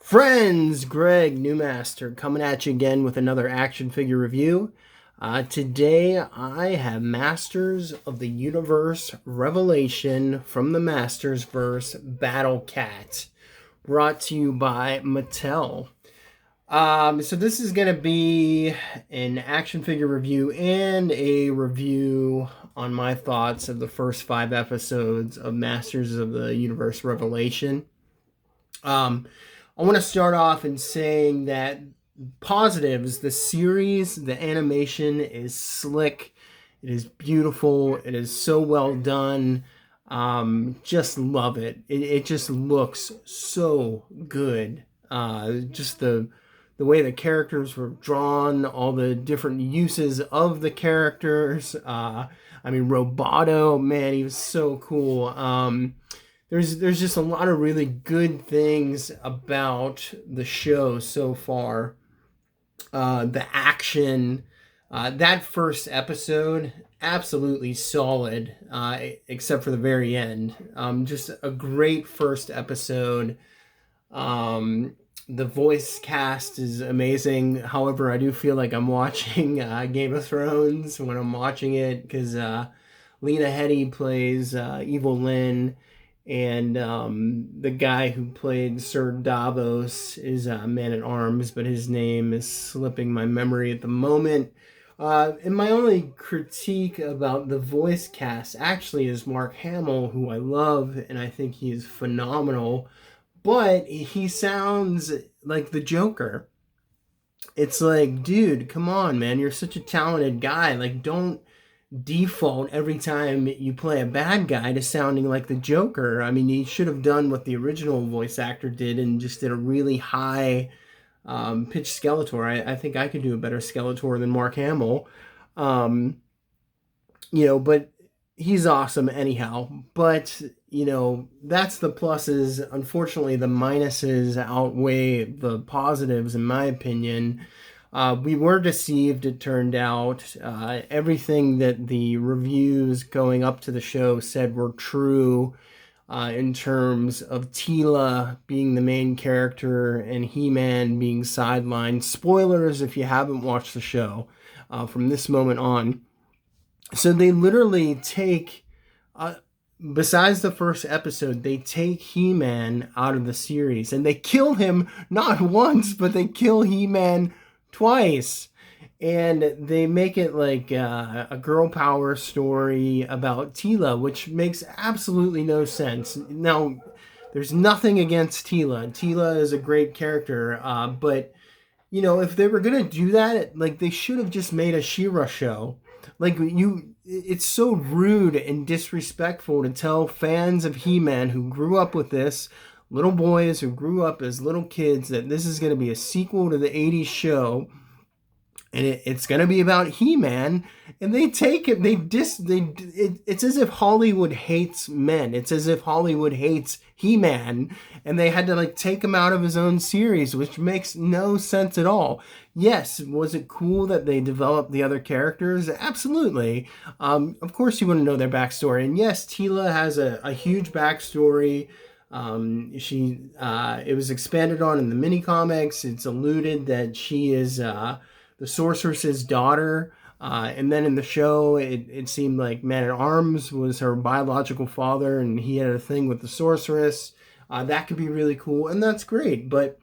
Friends, Greg Newmaster coming at you again with another action figure review. Today I have Masters of the Universe Revelation from the Masters Verse Battle Cat, brought to you by Mattel. So this is going to be an action figure review and a review on my thoughts of the first 5 episodes of Masters of the Universe Revelation. I want to start off in saying that positives, the series, the animation is slick. It is beautiful. It is so well done. Just love it. It just looks so good. Just the way the characters were drawn, all the different uses of the characters. Roboto, man, he was so cool. There's just a lot of really good things about the show so far. The action, that first episode, absolutely solid, except for the very end. Just a great first episode. The voice cast is amazing. However, I do feel like I'm watching Game of Thrones when I'm watching it, because Lena Headey plays Evil Lynn. And the guy who played Sir Davos is Man-at-Arms, but his name is slipping my memory at the moment. And my only critique about the voice cast actually is Mark Hamill, who I love, and I think he is phenomenal. But he sounds like the Joker. It's like, dude, come on, man. You're such a talented guy. Like, don't default every time you play a bad guy to sounding like the Joker. I mean, he should have done what the original voice actor did and just did a really high pitched Skeletor. I think I could do a better Skeletor than Mark Hamill. But he's awesome anyhow. But, that's the pluses. Unfortunately, the minuses outweigh the positives, in my opinion. We were deceived, it turned out. Everything that the reviews going up to the show said were true in terms of Teela being the main character and He-Man being sidelined. Spoilers if you haven't watched the show from this moment on. So they literally take, besides the first episode, they take He-Man out of the series. And they kill him not once, but they kill He-Man twice, and they make it like a girl power story about Teela, which makes absolutely no sense. Now, there's nothing against Teela. Teela is a great character, but if they were gonna do that, like, they should have just made a She-Ra show. It's so rude and disrespectful to tell fans of He-Man who grew up with this, little boys who grew up as little kids, that this is going to be a sequel to the 80s show, and it's going to be about He-Man, and they take it, it's as if Hollywood hates men. It's as if Hollywood hates He-Man, and they had to, like, take him out of his own series, which makes no sense at all. Yes, was it cool that they developed the other characters? Absolutely. Of course you want to know their backstory, and yes, Teela has a huge backstory. It was expanded on in the mini comics. It's alluded that she is the sorceress's daughter, and then in the show it seemed like Man-at-Arms was her biological father, and he had a thing with the sorceress. That could be really cool, and that's great. But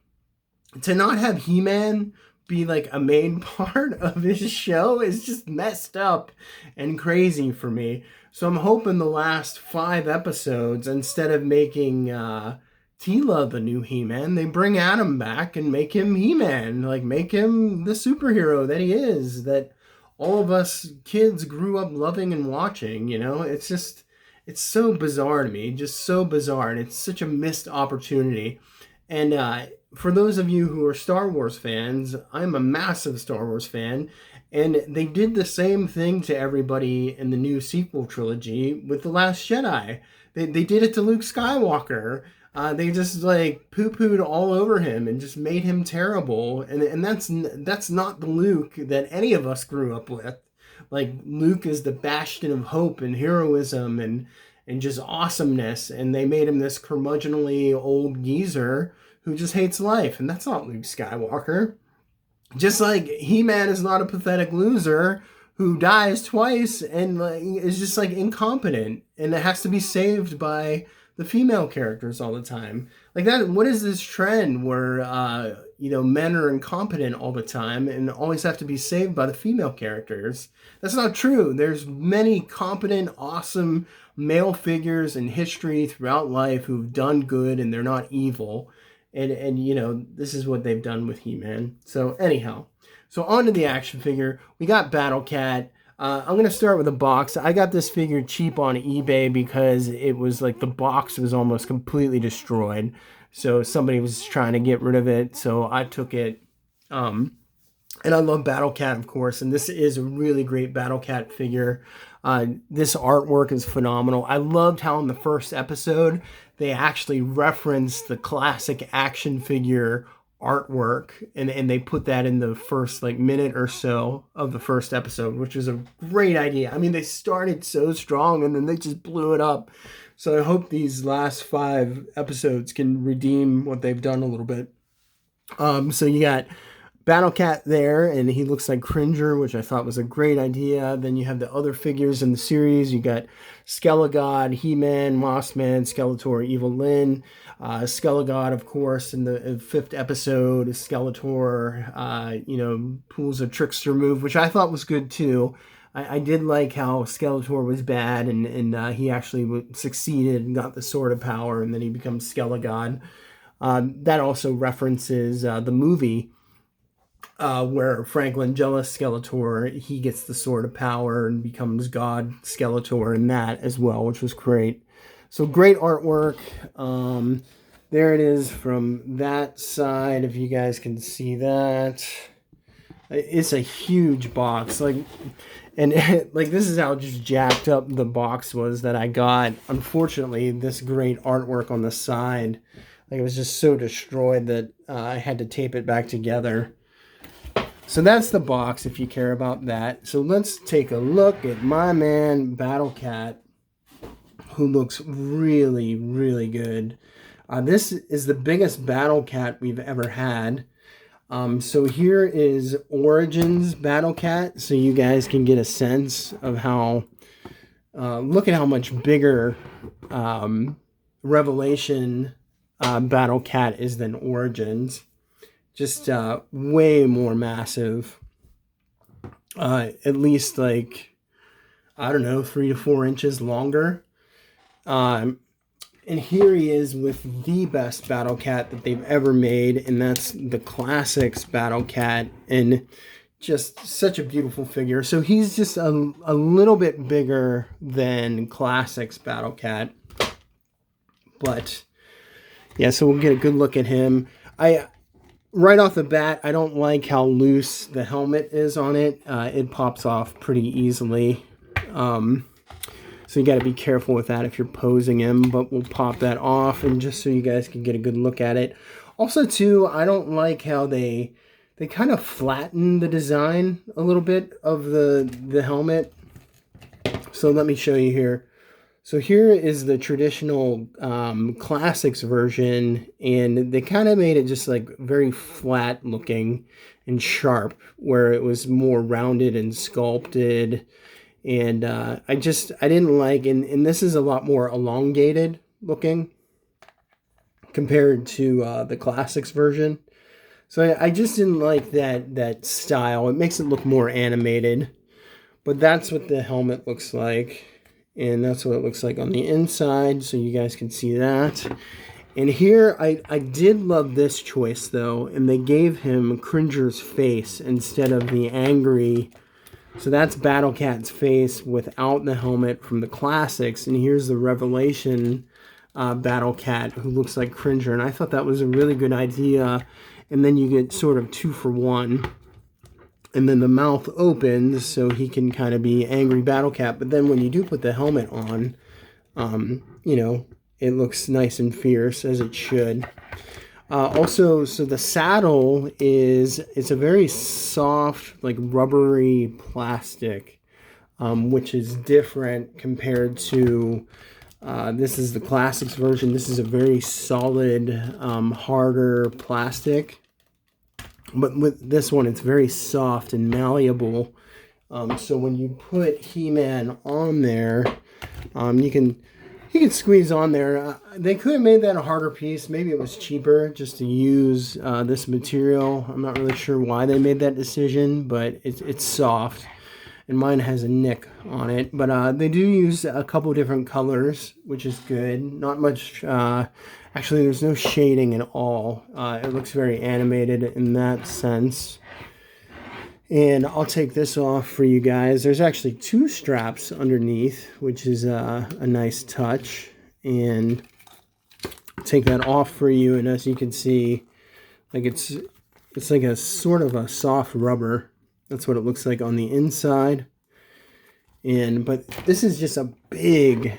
to not have He-Man be like a main part of his show is just messed up and crazy for me. So I'm hoping the last 5 episodes, instead of making Teela the new He-Man, they bring Adam back and make him He-Man. Like, make him the superhero that he is, that all of us kids grew up loving and watching, It's so bizarre to me, just so bizarre, and it's such a missed opportunity. And for those of you who are Star Wars fans, I'm a massive Star Wars fan, and they did the same thing to everybody in the new sequel trilogy with The Last Jedi. They did it to Luke Skywalker. They just, like, poo-pooed all over him and just made him terrible. And that's not the Luke that any of us grew up with. Like, Luke is the bastion of hope and heroism, and and just awesomeness. And they made him this curmudgeonly old geezer who just hates life. And that's not Luke Skywalker. Just like He-Man is not a pathetic loser who dies twice and is just like incompetent and it has to be saved by the female characters all the time. Like that, what is this trend where, men are incompetent all the time and always have to be saved by the female characters? That's not true. There's many competent, awesome male figures in history throughout life who've done good and they're not evil. And this is what they've done with He-Man. So anyhow, so on to the action figure. We got Battle Cat. I'm going to start with a box. I got this figure cheap on eBay because it was like the box was almost completely destroyed. So somebody was trying to get rid of it. So I took it. And I love Battle Cat, of course. And this is a really great Battle Cat figure. This artwork is phenomenal. I loved how in the first episode, they actually referenced the classic action figure artwork, and they put that in the first minute or so of the first episode, which was a great idea. I mean, they started so strong and then they just blew it up. So I hope these last 5 episodes can redeem what they've done a little bit. So you got Battle Cat there, and he looks like Cringer, which I thought was a great idea. Then you have the other figures in the series. You got Skelegod, He-Man, Mossman, Skeletor, Evil Lyn. Skelegod, of course, in the 5th episode, Skeletor, pulls a trickster move, which I thought was good too. I did like how Skeletor was bad, and he actually succeeded and got the Sword of Power, and then he becomes Skelegod. That also references the movie where Franklin jealous Skeletor, he gets the Sword of Power and becomes God Skeletor in that as well, which was great. So great artwork. There it is from that side, if you guys can see that. It's a huge box. And this is how just jacked up the box was that I got. Unfortunately, this great artwork on the side, it was just so destroyed that I had to tape it back together. So that's the box if you care about that. So let's take a look at my man Battle Cat, who looks really, really good. This is the biggest Battle Cat we've ever had. So here is Origins Battle Cat, so you guys can get a sense of how, look at how much bigger Revelation Battle Cat is than Origins. Just way more massive. At least 3 to 4 inches longer. And here he is with the best Battle Cat that they've ever made, and that's the Classics Battle Cat, and just such a beautiful figure. So he's just a little bit bigger than Classics Battle Cat, but yeah, so we'll get a good look at him. Right off the bat, I don't like how loose the helmet is on it. It pops off pretty easily. So you got to be careful with that if you're posing him, but we'll pop that off, and just so you guys can get a good look at it. Also, too, I don't like how they kind of flatten the design a little bit of the helmet. So let me show you here. So here is the traditional Classics version, and they kind of made it just very flat looking and sharp, where it was more rounded and sculpted. And I didn't like, and this is a lot more elongated looking compared to the Classics version. So I just didn't like that style. It makes it look more animated. But that's what the helmet looks like. And that's what it looks like on the inside, so you guys can see that. And here, I did love this choice, though, and they gave him Cringer's face instead of the angry. So that's Battle Cat's face without the helmet from the Classics, and here's the Revelation Battle Cat who looks like Cringer, and I thought that was a really good idea. And then you get sort of 2 for 1. And then the mouth opens so he can kind of be angry Battle Cat. But then when you do put the helmet on, it looks nice and fierce, as it should. Also, so the saddle it's a very soft, rubbery plastic, which is different compared to This is the Classics version. This is a very solid, harder plastic. But with this one, it's very soft and malleable. So when you put He-Man on there, you can squeeze on there. They could have made that a harder piece. Maybe it was cheaper just to use this material. I'm not really sure why they made that decision, but it's soft. And mine has a nick on it. But they do use a couple different colors, which is good. Not much, actually there's no shading at all. It looks very animated in that sense. And I'll take this off for you guys. There's actually 2 straps underneath, which is a nice touch. And take that off for you. And as you can see, like it's like a sort of a soft rubber. That's what it looks like on the inside. But this is just a big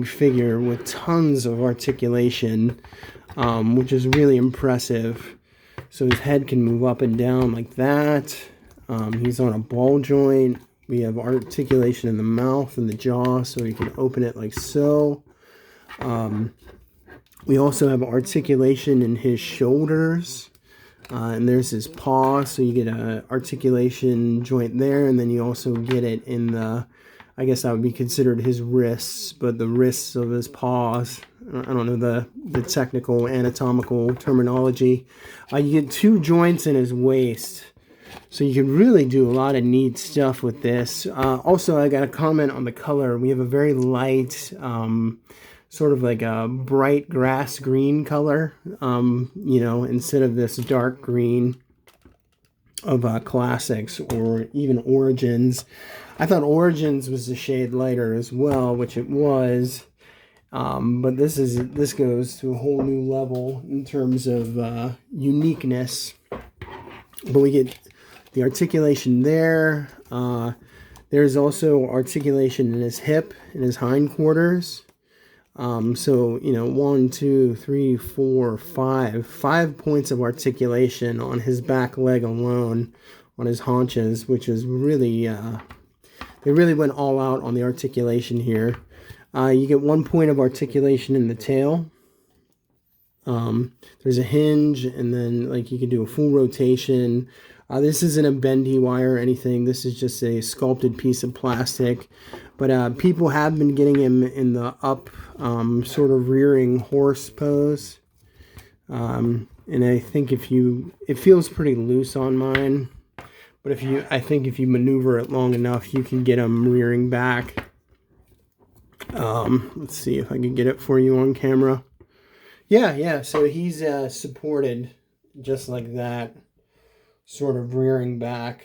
figure with tons of articulation, which is really impressive. So his head can move up and down like that. He's on a ball joint. We have articulation in the mouth and the jaw, so you can open it like so. We also have articulation in his shoulders. And there's his paw, so you get a articulation joint there, and then you also get it in the, I guess that would be considered his wrists, but the wrists of his paws. I don't know the technical anatomical terminology. You get 2 joints in his waist. So you can really do a lot of neat stuff with this. Also, I got a comment on the color. We have a very light, sort of like a bright grass green color, you know, instead of this dark green of Classics or even Origins. I thought Origins was a shade lighter as well, which it was. But this goes to a whole new level in terms of uniqueness. But we get the articulation there. There's also articulation in his hip, in his hindquarters. So, you know, 1, 2, 3, 4, 5 points of articulation on his back leg alone, on his haunches, which is really, they really went all out on the articulation here. You get 1 point of articulation in the tail. There's a hinge, and then like you can do a full rotation. This isn't a bendy wire or anything. This is just a sculpted piece of plastic. But people have been getting him in the up, sort of rearing horse pose. And I think it feels pretty loose on mine. But I think if you maneuver it long enough, you can get him rearing back. Let's see if I can get it for you on camera. Yeah. So he's supported just like that, sort of rearing back.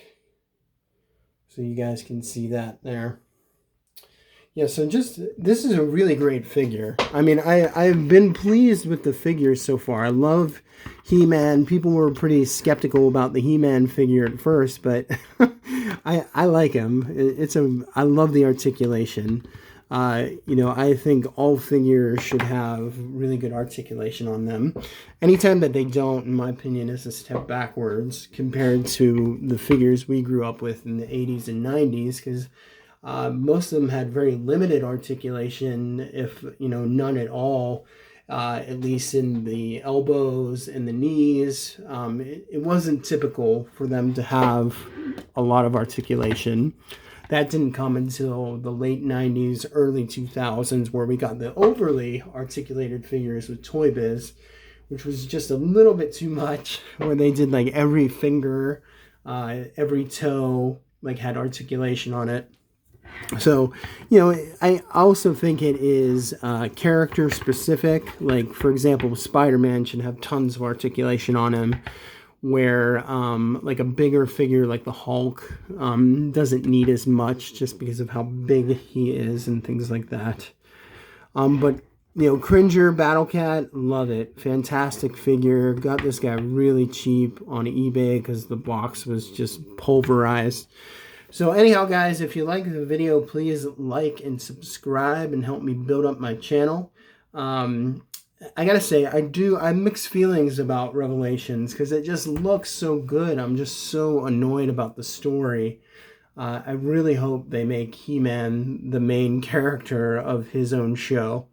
So you guys can see that there. Yeah, so this is a really great figure. I mean, I've been pleased with the figures so far. I love He-Man. People were pretty skeptical about the He-Man figure at first, but I like him. I love the articulation. You know, I think all figures should have really good articulation on them. Anytime that they don't, in my opinion, is a step backwards compared to the figures we grew up with in the 80s and 90s, because most of them had very limited articulation, if, you know, none at all, at least in the elbows and the knees. It wasn't typical for them to have a lot of articulation. That didn't come until the late 90s, early 2000s, where we got the overly articulated figures with Toy Biz, which was just a little bit too much, where they did like every finger, every toe, like had articulation on it. So, you know, I also think it is character specific. Like, for example, Spider-Man should have tons of articulation on him, where like a bigger figure like the Hulk doesn't need as much just because of how big he is and things like that. But, you know, Cringer, Battle Cat, love it. Fantastic figure. Got this guy really cheap on eBay because the box was just pulverized. So anyhow, guys, if you like the video, please like and subscribe and help me build up my channel. I gotta say, I have mixed feelings about Revelations because it just looks so good. I'm just so annoyed about the story. I really hope they make He-Man the main character of his own show.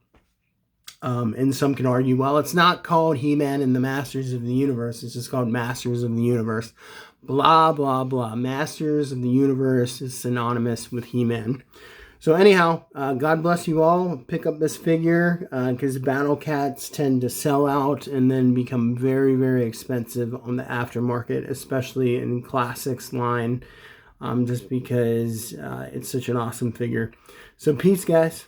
And some can argue, well, it's not called He-Man and the Masters of the Universe. It's just called Masters of the Universe. Blah, blah, blah. Masters of the Universe is synonymous with He-Man. So anyhow, God bless you all. Pick up this figure because Battle Cats tend to sell out and then become very, very expensive on the aftermarket, especially in Classics line, just because it's such an awesome figure. So peace, guys.